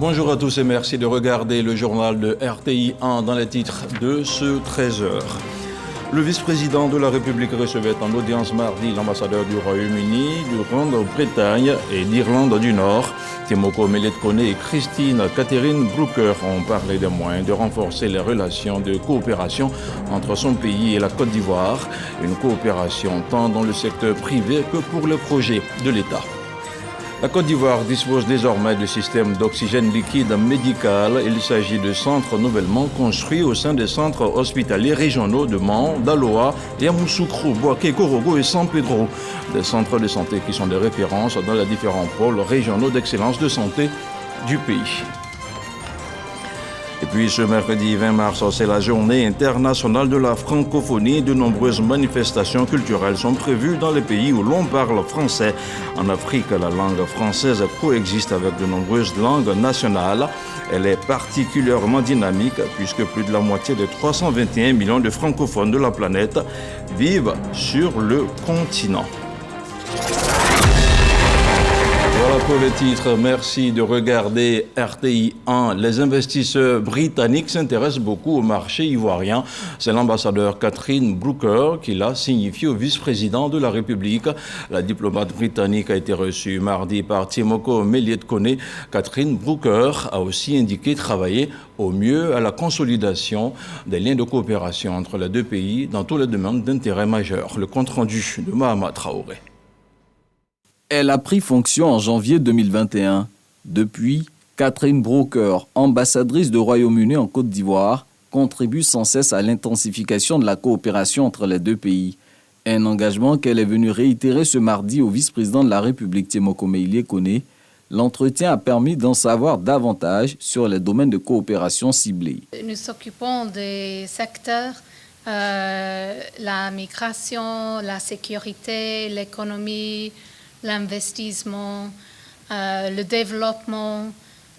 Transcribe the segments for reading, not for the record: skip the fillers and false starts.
Bonjour à tous et merci de regarder le journal de RTI 1 dans les titres de ce 13h. Le vice-président de la République recevait en audience mardi l'ambassadeur du Royaume-Uni, de Grande-Bretagne et d'Irlande du Nord. Timoko Melet-Kone et Christine Catherine Brooker ont parlé des moyens de renforcer les relations de coopération entre son pays et la Côte d'Ivoire. Une coopération tant dans le secteur privé que pour les projets de l'État. La Côte d'Ivoire dispose désormais de systèmes d'oxygène liquide médical. Il s'agit de centres nouvellement construits au sein des centres hospitaliers régionaux de Mans, d'Aloa, Yamoussoukro, Boaké, Korogo et San Pedro. Des centres de santé qui sont des références dans les différents pôles régionaux d'excellence de santé du pays. Et puis ce mercredi 20 mars, c'est la journée internationale de la francophonie. De nombreuses manifestations culturelles sont prévues dans les pays où l'on parle français. En Afrique, la langue française coexiste avec de nombreuses langues nationales. Elle est particulièrement dynamique puisque plus de la moitié des 321 millions de francophones de la planète vivent sur le continent. Voilà pour le titre. Merci de regarder RTI 1. Les investisseurs britanniques s'intéressent beaucoup au marché ivoirien. C'est l'ambassadeur Catherine Brooker qui l'a signifié au vice-président de la République. La diplomate britannique a été reçue mardi par Timoko Melet-Kone. Catherine Brooker a aussi indiqué travailler au mieux à la consolidation des liens de coopération entre les deux pays dans tous les domaines d'intérêt majeur. Le compte-rendu de Mahama Traoré. Elle a pris fonction en janvier 2021. Depuis, Catherine Brooker, ambassadrice du Royaume-Uni en Côte d'Ivoire, contribue sans cesse à l'intensification de la coopération entre les deux pays. Un engagement qu'elle est venue réitérer ce mardi au vice-président de la République, Timoko Melet-Kone. L'entretien a permis d'en savoir davantage sur les domaines de coopération ciblés. Nous nous occupons des secteurs, la migration, la sécurité, l'économie, l'investissement, le développement,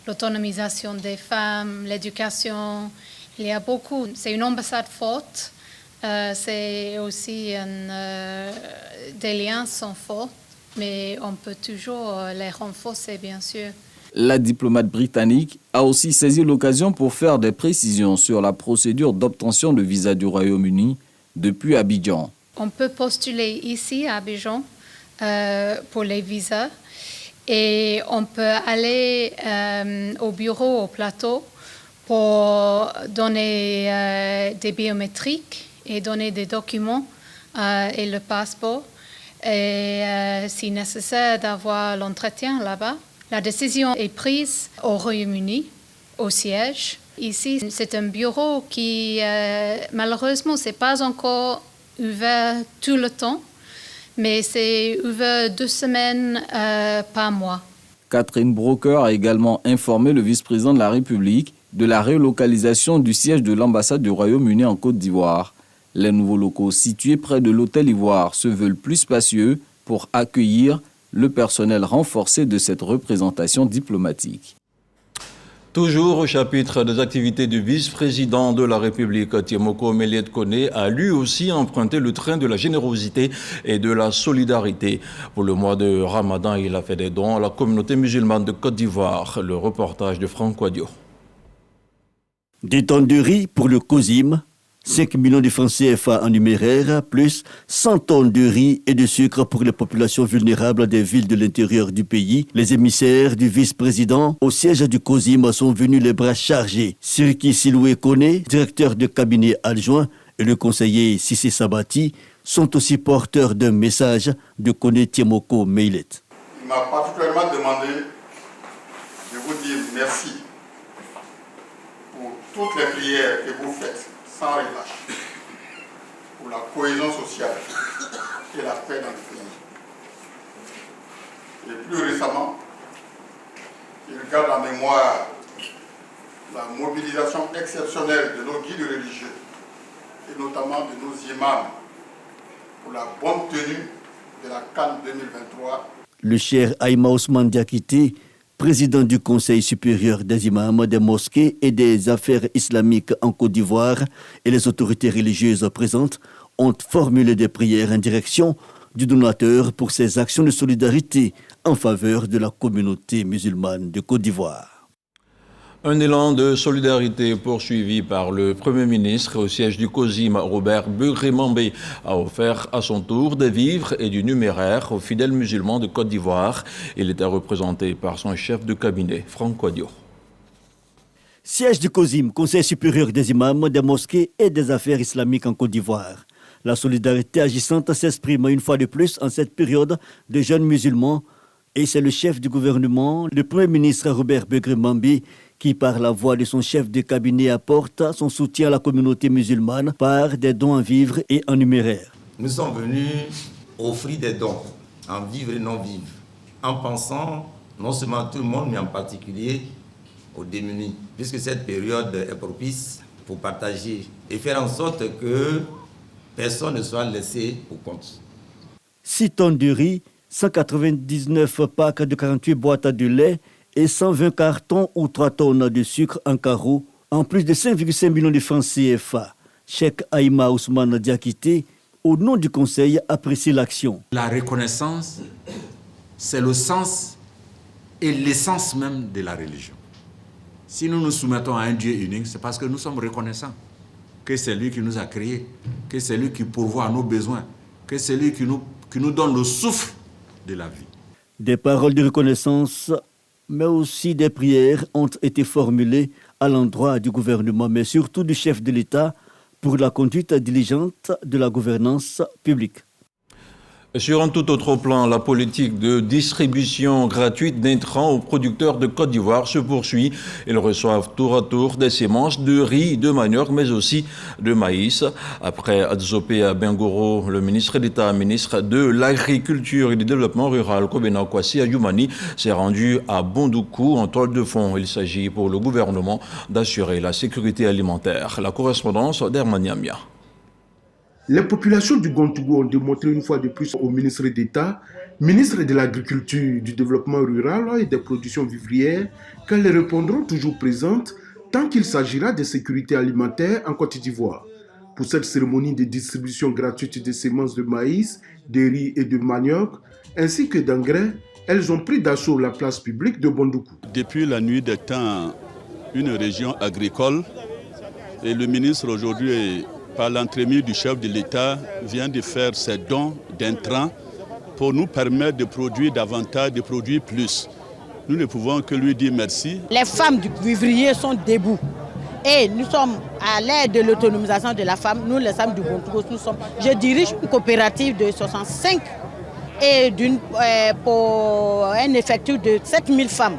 l'autonomisation des femmes, l'éducation. Il y a beaucoup. C'est une ambassade forte. C'est aussi des liens sont forts, mais on peut toujours les renforcer, bien sûr. La diplomate britannique a aussi saisi l'occasion pour faire des précisions sur la procédure d'obtention de visa du Royaume-Uni depuis Abidjan. On peut postuler ici à Abidjan pour les visas et on peut aller au bureau, au plateau pour donner des biométriques et donner des documents et le passeport et si nécessaire d'avoir l'entretien là-bas. La décision est prise au Royaume-Uni, au siège. Ici, c'est un bureau qui malheureusement c'est pas encore ouvert tout le temps. Mais c'est ouvert 2 semaines par mois. Catherine Brooker a également informé le vice-président de la République de la relocalisation du siège de l'ambassade du Royaume-Uni en Côte d'Ivoire. Les nouveaux locaux situés près de l'hôtel Ivoire se veulent plus spacieux pour accueillir le personnel renforcé de cette représentation diplomatique. Toujours au chapitre des activités du vice-président de la République, Timoko Melet-Kone a lui aussi emprunté le train de la générosité et de la solidarité. Pour le mois de Ramadan, il a fait des dons à la communauté musulmane de Côte d'Ivoire. Le reportage de Franck Quadio. Des tonnes de riz pour le COSIM, 5 millions de francs CFA en numéraire, plus 100 tonnes de riz et de sucre pour les populations vulnérables des villes de l'intérieur du pays. Les émissaires du vice-président au siège du COSIM sont venus les bras chargés. Siriki Siloué Kone, directeur de cabinet adjoint, et le conseiller Sissé Sabati sont aussi porteurs d'un message de Kone Timoko Melet. Il m'a particulièrement demandé de vous dire merci pour toutes les prières que vous faites sans relâche pour la cohésion sociale et la paix dans le pays. Et plus récemment, il garde en mémoire la mobilisation exceptionnelle de nos guides religieux et notamment de nos imams pour la bonne tenue de la CAN 2023. Le cher Aïma Ousmane Diakité, président du Conseil supérieur des imams des mosquées et des affaires islamiques en Côte d'Ivoire, et les autorités religieuses présentes ont formulé des prières en direction du donateur pour ses actions de solidarité en faveur de la communauté musulmane de Côte d'Ivoire. Un élan de solidarité poursuivi par le Premier ministre au siège du COSIM, Robert Begré-Mambé, a offert à son tour des vivres et du numéraire aux fidèles musulmans de Côte d'Ivoire. Il était représenté par son chef de cabinet, Franck Quadio. Siège du COSIM, Conseil supérieur des imams, des mosquées et des affaires islamiques en Côte d'Ivoire. La solidarité agissante s'exprime une fois de plus en cette période de jeunes musulmans. Et c'est le chef du gouvernement, le Premier ministre Robert Begré-Mambé, qui par la voix de son chef de cabinet apporte son soutien à la communauté musulmane par des dons en vivres et en numéraire. Nous sommes venus offrir des dons en vivres et non vivres, en pensant non seulement à tout le monde, mais en particulier aux démunis, puisque cette période est propice pour partager et faire en sorte que personne ne soit laissé pour compte. 6 tonnes de riz, 199 packs de 48 boîtes de lait et 120 cartons ou 3 tonnes de sucre en carreau, en plus de 5,5 millions de francs CFA. Cheikh Aïma Ousmane Diakité, au nom du Conseil, apprécie l'action. La reconnaissance, c'est le sens et l'essence même de la religion. Si nous nous soumettons à un Dieu unique, c'est parce que nous sommes reconnaissants que c'est lui qui nous a créés, que c'est lui qui pourvoit à nos besoins, que c'est lui qui nous donne le souffle de la vie. Des paroles de reconnaissance, mais aussi des prières ont été formulées à l'endroit du gouvernement, mais surtout du chef de l'État pour la conduite diligente de la gouvernance publique. Sur un tout autre plan, la politique de distribution gratuite d'intrants aux producteurs de Côte d'Ivoire se poursuit. Ils reçoivent tour à tour des semences de riz, de manioc, mais aussi de maïs. Après Adzopé Bengoro, le ministre d'État, ministre de l'Agriculture et du Développement rural, Kobena Kwasi Adjoumani, s'est rendu à Bondoukou en toile de fond. Il s'agit pour le gouvernement d'assurer la sécurité alimentaire. La correspondance d'Hermaniamia. Les populations du Gontougou ont démontré une fois de plus au ministre d'État, ministre de l'Agriculture, du Développement rural et des productions vivrières qu'elles répondront toujours présentes tant qu'il s'agira de sécurité alimentaire en Côte d'Ivoire. Pour cette cérémonie de distribution gratuite de semences de maïs, de riz et de manioc, ainsi que d'engrais, elles ont pris d'assaut la place publique de Bondoukou. Depuis la nuit des temps, une région agricole, et le ministre aujourd'hui par l'entremise du chef de l'État, vient de faire ses dons d'intrants pour nous permettre de produire davantage, de produire plus. Nous ne pouvons que lui dire merci. Les femmes du vivrier sont debout. Et nous sommes à l'ère de l'autonomisation de la femme. Nous, les femmes du Gontougou, je dirige une coopérative de 65 et pour un effectif de 7000 femmes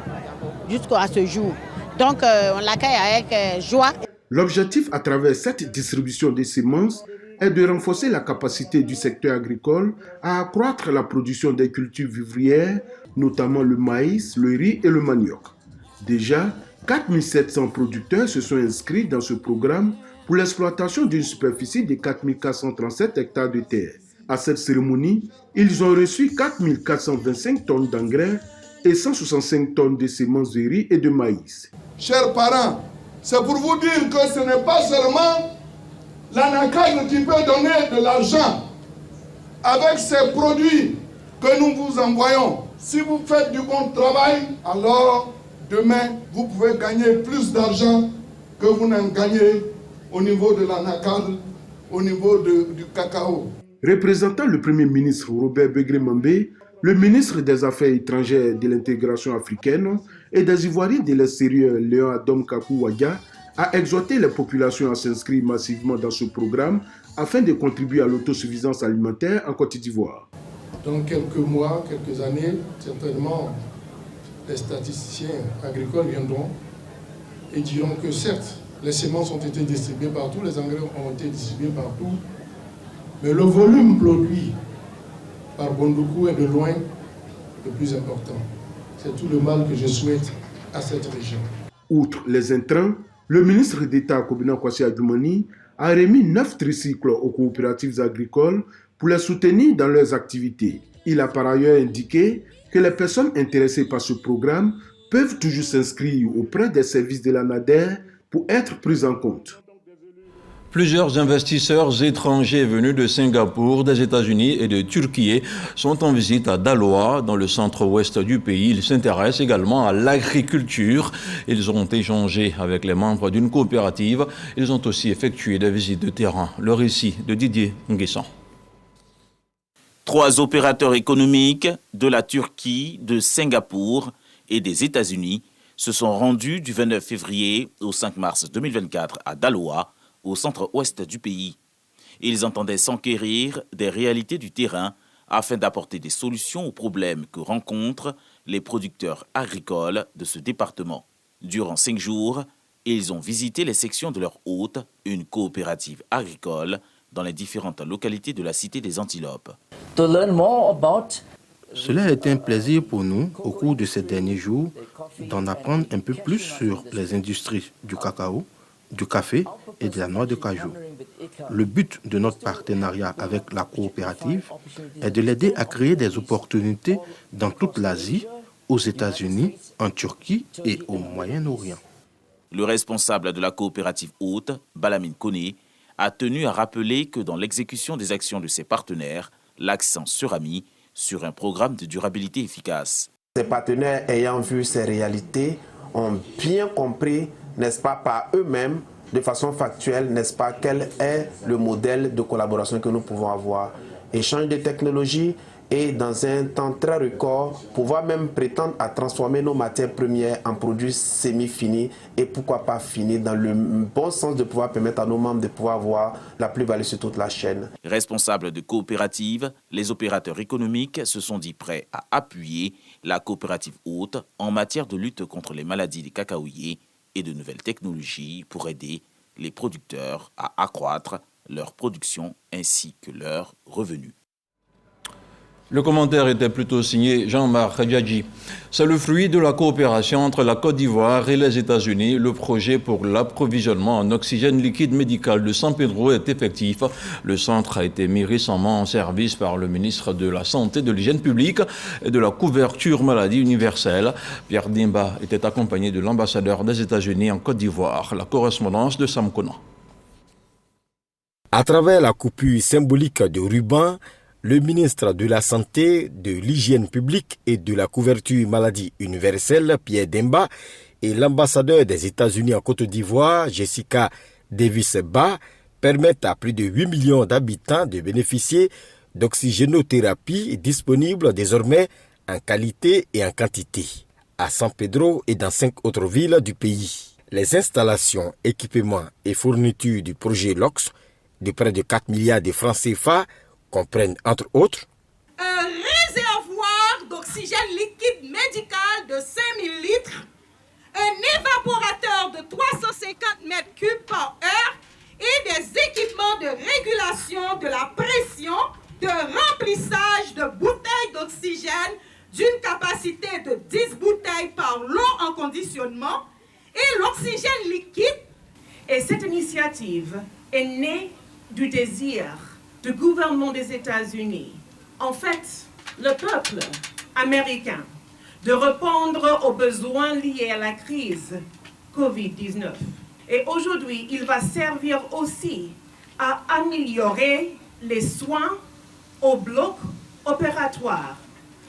jusqu'à ce jour. Donc, on l'accueille avec joie. L'objectif à travers cette distribution des semences est de renforcer la capacité du secteur agricole à accroître la production des cultures vivrières, notamment le maïs, le riz et le manioc. Déjà, 4700 producteurs se sont inscrits dans ce programme pour l'exploitation d'une superficie de 4437 hectares de terre. À cette cérémonie, ils ont reçu 4425 tonnes d'engrais et 165 tonnes de semences de riz et de maïs. Chers parents, c'est pour vous dire que ce n'est pas seulement l'ANACAD qui peut donner de l'argent avec ces produits que nous vous envoyons. Si vous faites du bon travail, alors demain, vous pouvez gagner plus d'argent que vous n'en gagnez au niveau de l'ANACAD, au niveau du cacao. Représentant le Premier ministre Robert Begré-Mambé, le ministre des Affaires étrangères de l'intégration africaine et des Ivoiriens de l'extérieur, Léon Adom Kakou-Wadia, a exhorté les populations à s'inscrire massivement dans ce programme afin de contribuer à l'autosuffisance alimentaire en Côte d'Ivoire. Dans quelques mois, quelques années, certainement, les statisticiens agricoles viendront et diront que certes, les semences ont été distribuées partout, les engrais ont été distribués partout, mais le volume produit par Bondoukou est de loin le plus important. C'est tout le mal que je souhaite à cette région. Outre les intrants, le ministre d'État Kobena Kwasi Adjoumani a remis 9 tricycles aux coopératives agricoles pour les soutenir dans leurs activités. Il a par ailleurs indiqué que les personnes intéressées par ce programme peuvent toujours s'inscrire auprès des services de l'ANADER pour être prises en compte. Plusieurs investisseurs étrangers venus de Singapour, des États-Unis et de Turquie sont en visite à Daloa, dans le centre-ouest du pays. Ils s'intéressent également à l'agriculture. Ils ont échangé avec les membres d'une coopérative. Ils ont aussi effectué des visites de terrain. Le récit de Didier Nguessan. 3 opérateurs économiques de la Turquie, de Singapour et des États-Unis se sont rendus du 29 février au 5 mars 2024 à Daloa, au centre-ouest du pays. Ils entendaient s'enquérir des réalités du terrain afin d'apporter des solutions aux problèmes que rencontrent les producteurs agricoles de ce département. Durant 5 jours, ils ont visité les sections de leur hôte, une coopérative agricole, dans les différentes localités de la cité des Antilopes. Cela a été un plaisir pour nous, au cours de ces derniers jours, d'en apprendre un peu plus sur les industries du cacao, du café et de la noix de cajou. Le but de notre partenariat avec la coopérative est de l'aider à créer des opportunités dans toute l'Asie, aux États-Unis, en Turquie et au Moyen-Orient. Le responsable de la coopérative hôte, Balamine Koné, a tenu à rappeler que dans l'exécution des actions de ses partenaires, l'accent sera mis sur un programme de durabilité efficace. Ces partenaires ayant vu ces réalités ont bien compris, n'est-ce pas, par eux-mêmes, de façon factuelle, n'est-ce pas, quel est le modèle de collaboration que nous pouvons avoir. Échange de technologies et dans un temps très record, pouvoir même prétendre à transformer nos matières premières en produits semi-finis et pourquoi pas finis, dans le bon sens de pouvoir permettre à nos membres de pouvoir avoir la plus-value sur toute la chaîne. Responsables de coopératives, les opérateurs économiques se sont dit prêts à appuyer la coopérative hôte en matière de lutte contre les maladies des cacaoyers et de nouvelles technologies pour aider les producteurs à accroître leur production ainsi que leurs revenus. Le commentaire était plutôt signé Jean-Marc Khadjadji. C'est le fruit de la coopération entre la Côte d'Ivoire et les États-Unis. Le projet pour l'approvisionnement en oxygène liquide médical de San Pedro est effectif. Le centre a été mis récemment en service par le ministre de la Santé, de l'Hygiène publique et de la couverture maladie universelle. Pierre Dimba était accompagné de l'ambassadeur des États-Unis en Côte d'Ivoire. La correspondance de Sam Konan. À travers la coupure symbolique de ruban, le ministre de la Santé, de l'Hygiène publique et de la couverture maladie universelle, Pierre Dimba, et l'ambassadeur des États-Unis en Côte d'Ivoire, Jessica Davis-Ba, permettent à plus de 8 millions d'habitants de bénéficier d'oxygénothérapie disponible désormais en qualité et en quantité, à San Pedro et dans 5 autres villes du pays. Les installations, équipements et fournitures du projet LOX, de près de 4 milliards de francs CFA, comprennent entre autres un réservoir d'oxygène liquide médical de 5000 litres, un évaporateur de 350 mètres cubes par heure et des équipements de régulation de la pression, de remplissage de bouteilles d'oxygène d'une capacité de 10 bouteilles par lot en conditionnement et l'oxygène liquide. Et cette initiative est née du désir du gouvernement des États-Unis, en fait, le peuple américain, de répondre aux besoins liés à la crise Covid-19. Et aujourd'hui, il va servir aussi à améliorer les soins au bloc opératoire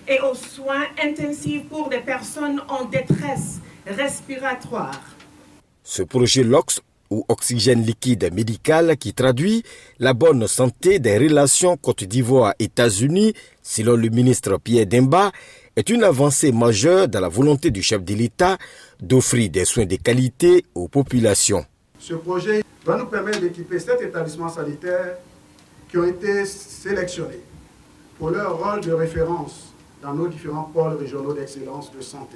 et aux soins intensifs pour des personnes en détresse respiratoire. Ce projet LOX, ou oxygène liquide médical, qui traduit la bonne santé des relations Côte d'Ivoire-États-Unis, selon le ministre Pierre Dimba, est une avancée majeure dans la volonté du chef de l'État d'offrir des soins de qualité aux populations. Ce projet va nous permettre d'équiper 7 établissements sanitaires qui ont été sélectionnés pour leur rôle de référence dans nos différents pôles régionaux d'excellence de santé.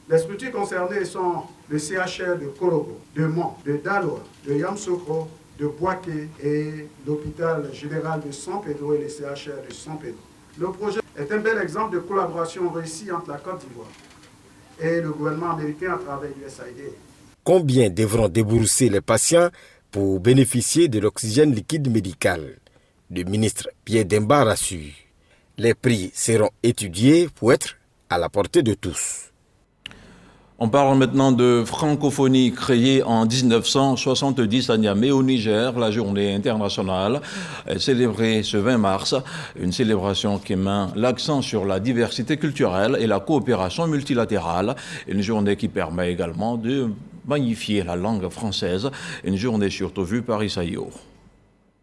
Les structures concernées sont le CHR de Korogo, de Mont, de Daloa, de Yamoussoukro, de Bouaké et l'hôpital général de San Pedro et le CHR de San Pedro. Le projet est un bel exemple de collaboration réussie entre la Côte d'Ivoire et le gouvernement américain à travers l'USAID. Combien devront débourser les patients pour bénéficier de l'oxygène liquide médical? Le ministre Pierre Dimba rassure. Les prix seront étudiés pour être à la portée de tous. On parle maintenant de francophonie créée en 1970 à Niamey au Niger. La journée internationale est célébrée ce 20 mars. Une célébration qui met l'accent sur la diversité culturelle et la coopération multilatérale. Une journée qui permet également de magnifier la langue française. Une journée surtout vue par Isaïo.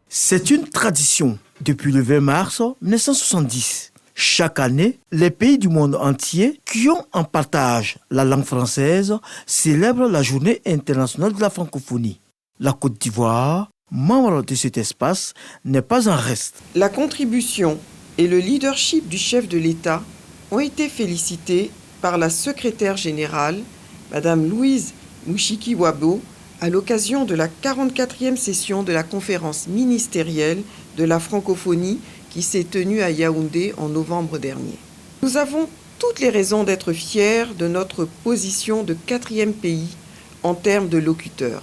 C'est une tradition depuis le 20 mars 1970. Chaque année, les pays du monde entier qui ont en partage la langue française célèbrent la journée internationale de la francophonie. La Côte d'Ivoire, membre de cet espace, n'est pas en reste. La contribution et le leadership du chef de l'État ont été félicités par la secrétaire générale, Madame Louise Mouchiki-Wabo, à l'occasion de la 44e session de la conférence ministérielle de la francophonie qui s'est tenue à Yaoundé en novembre dernier. Nous avons toutes les raisons d'être fiers de notre position de 4e pays en termes de locuteurs.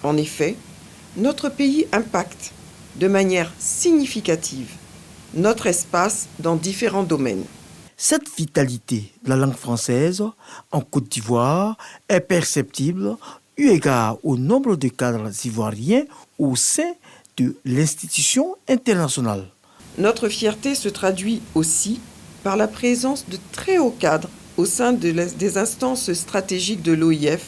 En effet, notre pays impacte de manière significative notre espace dans différents domaines. Cette vitalité de la langue française en Côte d'Ivoire est perceptible eu égard au nombre de cadres ivoiriens au sein de l'institution internationale. Notre fierté se traduit aussi par la présence de très hauts cadres au sein des instances stratégiques de l'OIF,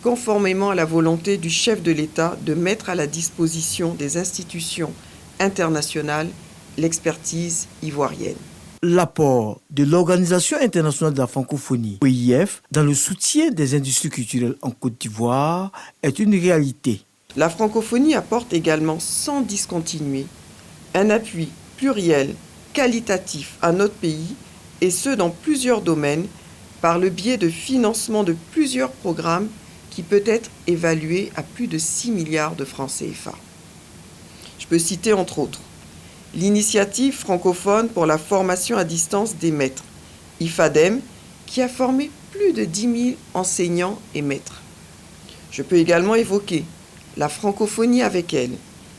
conformément à la volonté du chef de l'État de mettre à la disposition des institutions internationales l'expertise ivoirienne. L'apport de l'Organisation internationale de la francophonie, OIF, dans le soutien des industries culturelles en Côte d'Ivoire est une réalité. La francophonie apporte également, sans discontinuer, un appui pluriel, qualitatif à notre pays, et ce dans plusieurs domaines, par le biais de financement de plusieurs programmes qui peut être évalué à plus de 6 milliards de francs CFA. Je peux citer entre autres l'initiative francophone pour la formation à distance des maîtres, IFADEM, qui a formé plus de 10 000 enseignants et maîtres. Je peux également évoquer la francophonie avec elle,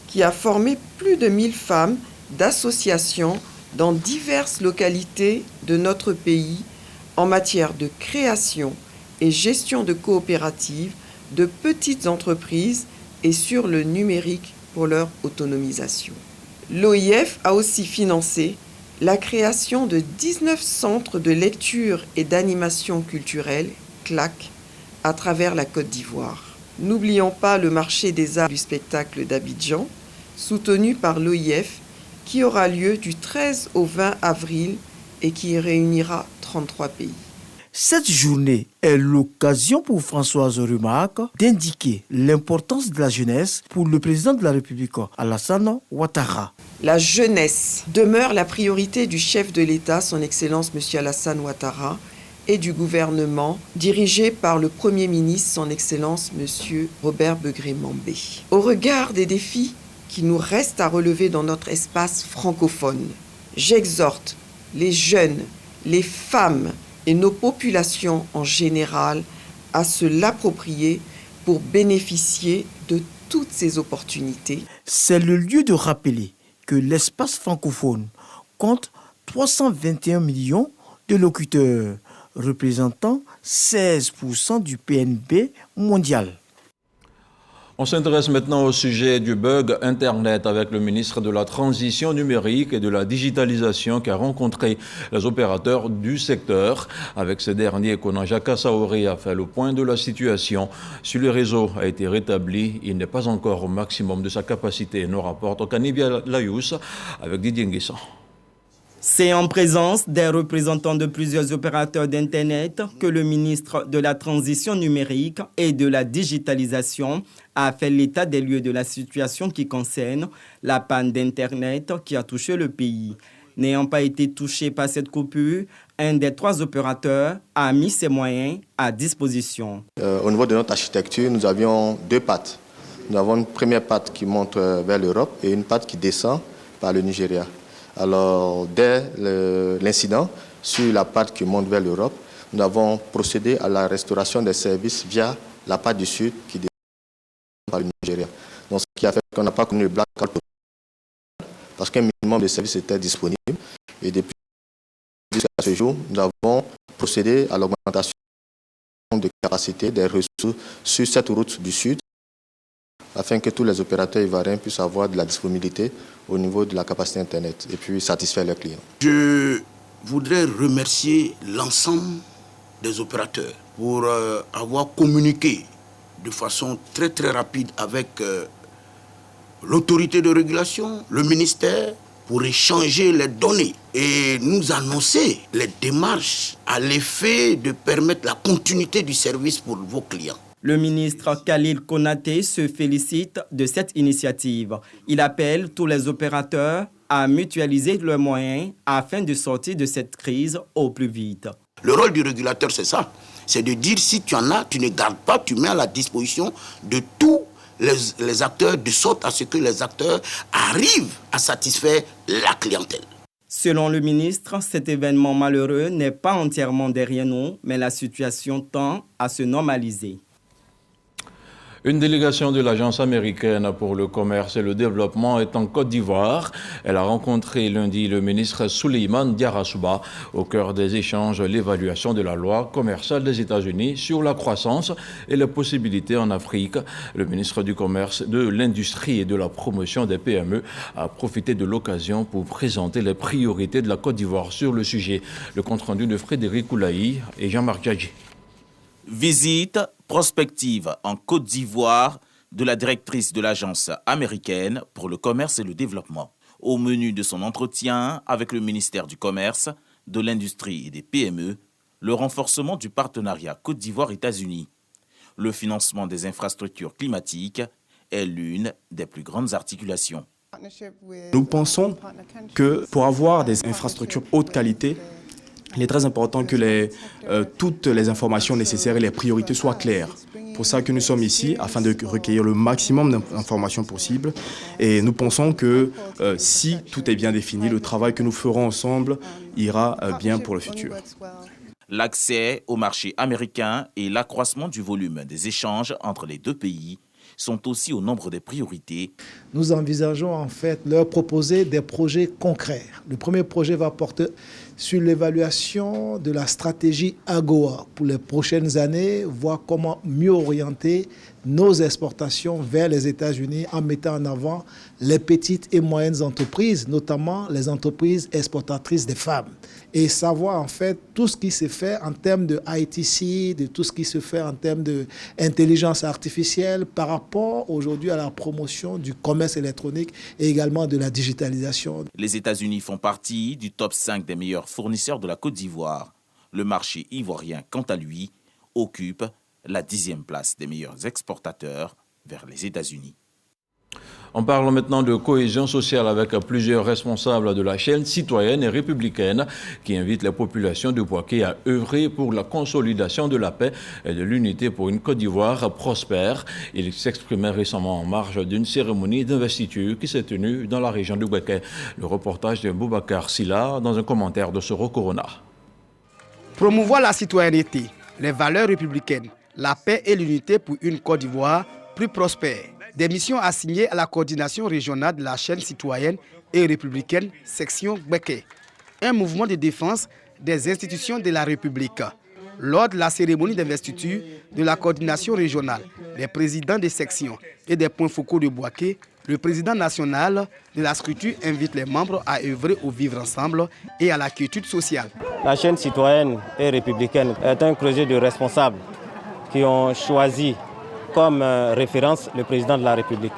qui a formé plus de 1000 femmes d'associations dans diverses localités de notre pays en matière de création et gestion de coopératives, de petites entreprises et sur le numérique pour leur autonomisation. L'OIF a aussi financé la création de 19 centres de lecture et d'animation culturelle, CLAC, à travers la Côte d'Ivoire. N'oublions pas le marché des arts du spectacle d'Abidjan, soutenu par l'OIF, qui aura lieu du 13 au 20 avril et qui réunira 33 pays. Cette journée est l'occasion pour Françoise Remarque d'indiquer l'importance de la jeunesse pour le président de la République, Alassane Ouattara. La jeunesse demeure la priorité du chef de l'État, son Excellence M. Alassane Ouattara, et du gouvernement dirigé par le Premier ministre, son Excellence M. Robert Begré-Mambé. Au regard des défis qui nous restent à relever dans notre espace francophone, j'exhorte les jeunes, les femmes et nos populations en général à se l'approprier pour bénéficier de toutes ces opportunités. C'est le lieu de rappeler que l'espace francophone compte 321 millions de locuteurs, représentant 16% du PNB mondial. On s'intéresse maintenant au sujet du bug Internet avec le ministre de la Transition numérique et de la digitalisation qui a rencontré les opérateurs du secteur. Avec ces derniers, Konajaka Saori a fait le point de la situation. Si le réseau a été rétabli, il n'est pas encore au maximum de sa capacité, nous rapporte Kanibia Layous avec Didier Nguissan. C'est en présence des représentants de plusieurs opérateurs d'Internet que le ministre de la Transition numérique et de la digitalisation a fait l'état des lieux de la situation qui concerne la panne d'Internet qui a touché le pays. N'ayant pas été touché par cette coupure, un des 3 opérateurs a mis ses moyens à disposition. Au niveau de notre architecture, nous avions 2 pattes. Nous avons une première patte qui monte vers l'Europe et une patte qui descend par le Nigeria. Alors, dès l'incident, sur la patte qui monte vers l'Europe, nous avons procédé à la restauration des services via la patte du Sud qui descend par le Nigeria. Donc, ce qui a fait qu'on n'a pas connu le blackout parce qu'un minimum de services était disponible. Et depuis jusqu'à ce jour, nous avons procédé à l'augmentation de capacité, des ressources sur cette route du Sud, afin que tous les opérateurs ivoiriens puissent avoir de la disponibilité au niveau de la capacité Internet et puis satisfaire leurs clients. Je voudrais remercier l'ensemble des opérateurs pour avoir communiqué de façon très très rapide avec l'autorité de régulation, le ministère, pour échanger les données et nous annoncer les démarches à l'effet de permettre la continuité du service pour vos clients. Le ministre Khalil Konaté se félicite de cette initiative. Il appelle tous les opérateurs à mutualiser leurs moyens afin de sortir de cette crise au plus vite. Le rôle du régulateur, c'est ça. C'est de dire si tu en as, tu ne gardes pas, tu mets à la disposition de tous les acteurs, de sorte à ce que les acteurs arrivent à satisfaire la clientèle. Selon le ministre, cet événement malheureux n'est pas entièrement derrière nous, mais la situation tend à se normaliser. Une délégation de l'Agence américaine pour le commerce et le développement est en Côte d'Ivoire. Elle a rencontré lundi le ministre Souleymane Diarra-Souba. Au cœur des échanges, l'évaluation de la loi commerciale des États-Unis sur la croissance et les possibilités en Afrique. Le ministre du Commerce, de l'Industrie et de la Promotion des PME a profité de l'occasion pour présenter les priorités de la Côte d'Ivoire sur le sujet. Le compte-rendu de Frédéric Oulaï et Jean-Marc Djadji. Visite prospective en Côte d'Ivoire de la directrice de l'Agence américaine pour le commerce et le développement. Au menu de son entretien avec le ministère du Commerce, de l'Industrie et des PME, le renforcement du partenariat Côte d'Ivoire-États-Unis. Le financement des infrastructures climatiques est l'une des plus grandes articulations. Nous pensons que pour avoir des infrastructures haute qualité, il est très important que toutes les informations nécessaires et les priorités soient claires. Pour ça que nous sommes ici, afin de recueillir le maximum d'informations possibles. Et nous pensons que si tout est bien défini, le travail que nous ferons ensemble ira bien pour le futur. L'accès au marché américain et l'accroissement du volume des échanges entre les deux pays sont aussi au nombre des priorités. Nous envisageons en fait leur proposer des projets concrets. Le premier projet va porter sur l'évaluation de la stratégie AGOA pour les prochaines années, voir comment mieux orienter nos exportations vers les États-Unis en mettant en avant les petites et moyennes entreprises, notamment les entreprises exportatrices des femmes. Et savoir en fait tout ce qui se fait en termes de ITC, de tout ce qui se fait en termes d'intelligence artificielle par rapport aujourd'hui à la promotion du commerce électronique et également de la digitalisation. Les États-Unis font partie du top 5 des meilleurs fournisseurs de la Côte d'Ivoire. Le marché ivoirien, quant à lui, occupe la 10e place des meilleurs exportateurs vers les États-Unis. On parle maintenant de cohésion sociale avec plusieurs responsables de la chaîne citoyenne et républicaine qui invitent les populations de Bouaké à œuvrer pour la consolidation de la paix et de l'unité pour une Côte d'Ivoire prospère. Ils s'exprimaient récemment en marge d'une cérémonie d'investiture qui s'est tenue dans la région de Bouaké. Le reportage de Boubacar Silla dans un commentaire de Soro Corona. Promouvoir la citoyenneté, les valeurs républicaines, la paix et l'unité pour une Côte d'Ivoire plus prospère. Des missions assignées à la coordination régionale de la chaîne citoyenne et républicaine section Gbeke, un mouvement de défense des institutions de la République. Lors de la cérémonie d'investiture de la coordination régionale, les présidents des sections et des points focaux de Bouaké, le président national de la structure invite les membres à œuvrer au vivre ensemble et à la quiétude sociale. La chaîne citoyenne et républicaine est un creuset de responsables qui ont choisi comme référence le président de la République.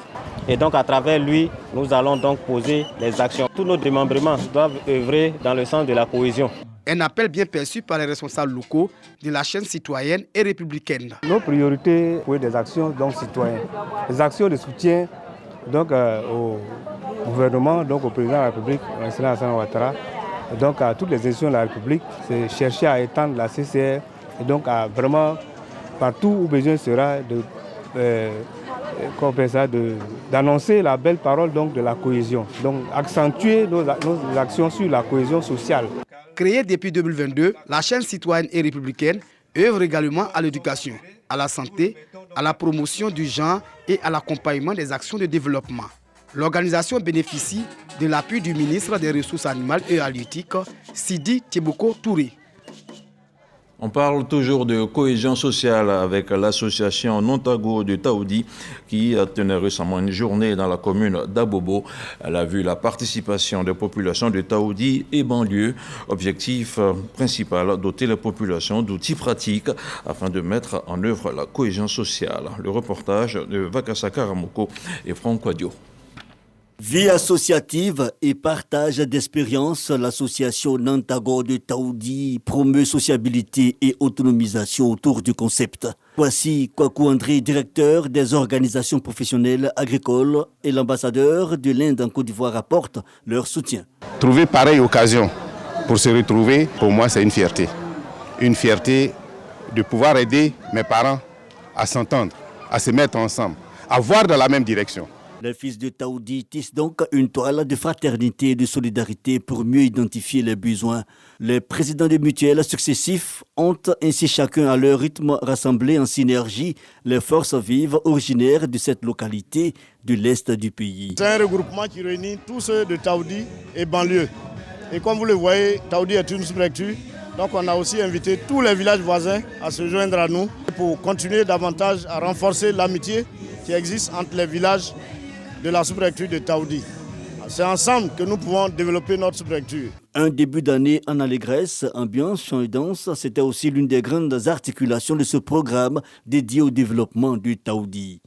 Et donc à travers lui, nous allons donc poser les actions. Tous nos démembrements doivent œuvrer dans le sens de la cohésion. Un appel bien perçu par les responsables locaux de la chaîne citoyenne et républicaine. Nos priorités pour des actions donc citoyennes, des actions de soutien donc au gouvernement, donc au président de la République, M. Alassane Ouattara, donc à toutes les institutions de la République, c'est chercher à étendre la CCR et donc à vraiment partout où besoin sera d'annoncer la belle parole donc de la cohésion, donc accentuer nos actions sur la cohésion sociale. Créée depuis 2022, la chaîne citoyenne et républicaine œuvre également à l'éducation, à la santé, à la promotion du genre et à l'accompagnement des actions de développement. L'organisation bénéficie de l'appui du ministre des Ressources animales et halieutiques, Sidi Teboko Touré. On parle toujours de cohésion sociale avec l'association Nontago de Taoudi qui a tenu récemment une journée dans la commune d'Abobo. Elle a vu la participation des populations de Taoudi et banlieue. Objectif principal, doter les populations d'outils pratiques afin de mettre en œuvre la cohésion sociale. Le reportage de Vakassa Karamoko et Franck Quadio. Vie associative et partage d'expériences, l'association Nontago de Taoudi promeut sociabilité et autonomisation autour du concept. Voici Kwaku André, directeur des organisations professionnelles agricoles et l'ambassadeur de l'Inde en Côte d'Ivoire apportent leur soutien. Trouver pareille occasion pour se retrouver, pour moi c'est une fierté. Une fierté de pouvoir aider mes parents à s'entendre, à se mettre ensemble, à voir dans la même direction. Les fils de Taoudi tissent donc une toile de fraternité et de solidarité pour mieux identifier les besoins. Les présidents de mutuelles successifs ont ainsi chacun à leur rythme rassemblé en synergie les forces vives originaires de cette localité de l'Est du pays. C'est un regroupement qui réunit tous ceux de Taoudi et banlieue. Et comme vous le voyez, Taoudi est une sous-préfecture. Donc on a aussi invité tous les villages voisins à se joindre à nous pour continuer davantage à renforcer l'amitié qui existe entre les villages de la sous-préfecture de Taoudi. C'est ensemble que nous pouvons développer notre sous-préfecture. Un début d'année en allégresse, ambiance, chant et danse, c'était aussi l'une des grandes articulations de ce programme dédié au développement du Taoudi.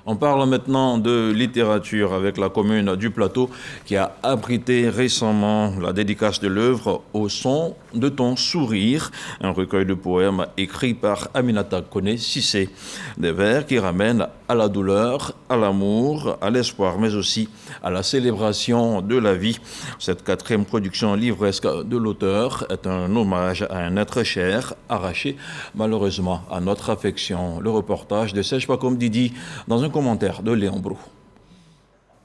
On parle maintenant de littérature avec la commune du Plateau qui a abrité récemment la dédicace de l'œuvre Au son de ton sourire, un recueil de poèmes écrit par Aminata Kone Sissé. Des vers qui ramènent à la douleur, à l'amour, à l'espoir, mais aussi à la célébration de la vie. Cette 4e production livresque de l'auteur est un hommage à un être cher, arraché malheureusement à notre affection. Le reportage de Serge Pacom Didi dans un commentaire de Léon Brou.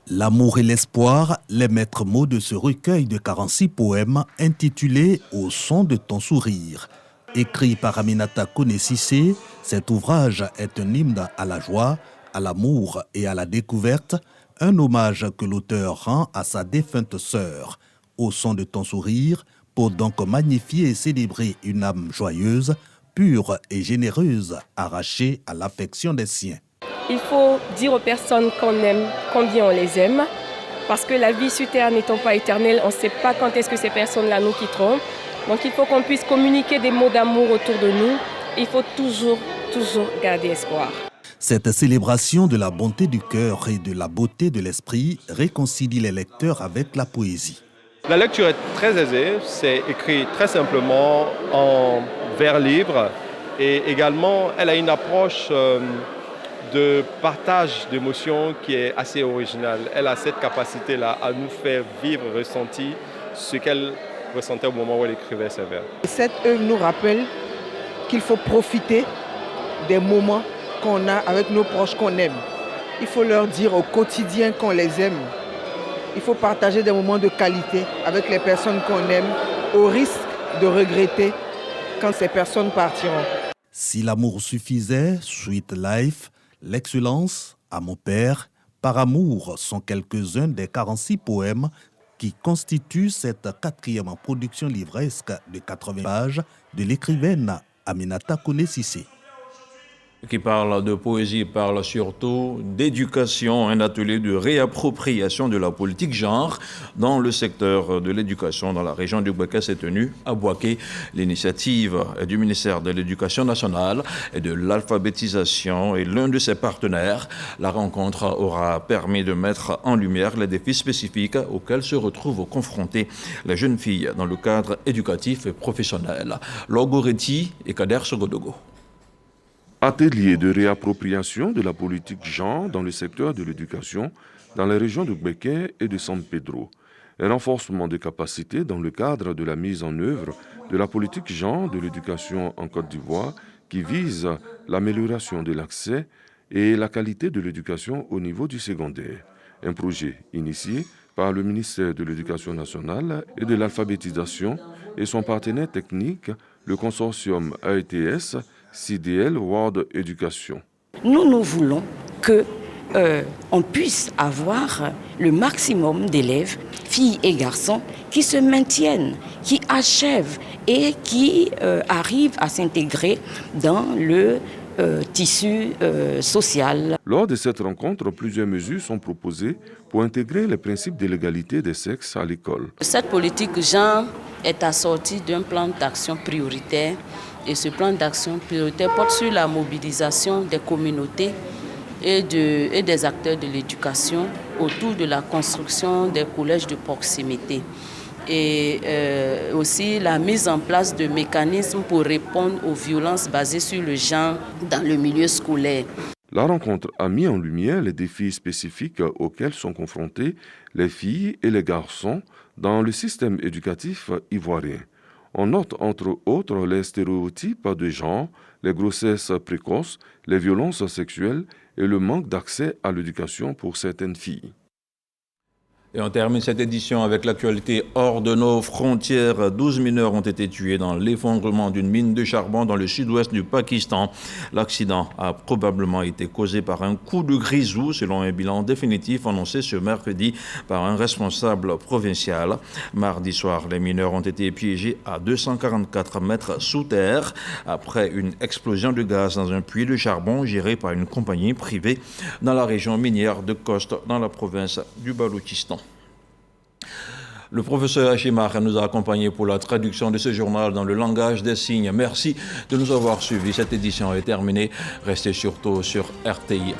L'amour et l'espoir, les maîtres mots de ce recueil de 46 poèmes intitulé « Au son de ton sourire ». Écrit par Aminata Kone Sissé, cet ouvrage est un hymne à la joie, à l'amour et à la découverte, un hommage que l'auteur rend à sa défunte sœur. Au son de ton sourire, pour donc magnifier et célébrer une âme joyeuse, pure et généreuse, arrachée à l'affection des siens. Il faut dire aux personnes qu'on aime, combien on les aime, parce que la vie sur Terre n'étant pas éternelle, on ne sait pas quand est-ce que ces personnes-là nous quitteront. Donc il faut qu'on puisse communiquer des mots d'amour autour de nous. Il faut toujours garder espoir. Cette célébration de la bonté du cœur et de la beauté de l'esprit réconcilie les lecteurs avec la poésie. La lecture est très aisée, c'est écrit très simplement en vers libre et également elle a une approche de partage d'émotions qui est assez originale. Elle a cette capacité-là à nous faire vivre, ressentir ce qu'elle ressentait au moment où elle écrivait ses vers. Cette œuvre nous rappelle qu'il faut profiter des moments qu'on a avec nos proches qu'on aime. Il faut leur dire au quotidien qu'on les aime. Il faut partager des moments de qualité avec les personnes qu'on aime, au risque de regretter quand ces personnes partiront. Si l'amour suffisait, Sweet Life, l'excellence, à mon père, par amour sont quelques-uns des 46 poèmes qui constituent cette 4e production livresque de 80 pages de l'écrivaine Aminata Kone Sissé. Qui parle de poésie, parle surtout d'éducation, un atelier de réappropriation de la politique genre dans le secteur de l'éducation dans la région du Bouaké s'est tenu à Bouaké. L'initiative du ministère de l'Éducation nationale et de l'alphabétisation est l'un de ses partenaires. La rencontre aura permis de mettre en lumière les défis spécifiques auxquels se retrouvent confrontées les jeunes filles dans le cadre éducatif et professionnel. Logoretti et Kader Sogodogo. Atelier de réappropriation de la politique genre dans le secteur de l'éducation dans les régions de Bouaké et de San Pedro. Un renforcement des capacités dans le cadre de la mise en œuvre de la politique genre de l'éducation en Côte d'Ivoire qui vise l'amélioration de l'accès et la qualité de l'éducation au niveau du secondaire. Un projet initié par le ministère de l'Éducation nationale et de l'alphabétisation et son partenaire technique, le consortium AETS, CDL World Education. Nous voulons que on puisse avoir le maximum d'élèves, filles et garçons, qui se maintiennent, qui achèvent et qui arrivent à s'intégrer dans le tissu social. Lors de cette rencontre, plusieurs mesures sont proposées pour intégrer les principes de l'égalité des sexes à l'école. Cette politique genre est assortie d'un plan d'action prioritaire et ce plan d'action prioritaire porte sur la mobilisation des communautés et des acteurs de l'éducation autour de la construction des collèges de proximité et aussi la mise en place de mécanismes pour répondre aux violences basées sur le genre dans le milieu scolaire. La rencontre a mis en lumière les défis spécifiques auxquels sont confrontés les filles et les garçons dans le système éducatif ivoirien. On note entre autres les stéréotypes de genre, les grossesses précoces, les violences sexuelles et le manque d'accès à l'éducation pour certaines filles. Et on termine cette édition avec l'actualité hors de nos frontières. 12 mineurs ont été tués dans l'effondrement d'une mine de charbon dans le sud-ouest du Pakistan. L'accident a probablement été causé par un coup de grisou, selon un bilan définitif annoncé ce mercredi par un responsable provincial. Mardi soir, les mineurs ont été piégés à 244 mètres sous terre après une explosion de gaz dans un puits de charbon géré par une compagnie privée dans la région minière de Khost, dans la province du Baloutchistan. Le professeur Hachimar nous a accompagnés pour la traduction de ce journal dans le langage des signes. Merci de nous avoir suivis. Cette édition est terminée. Restez surtout sur RTI.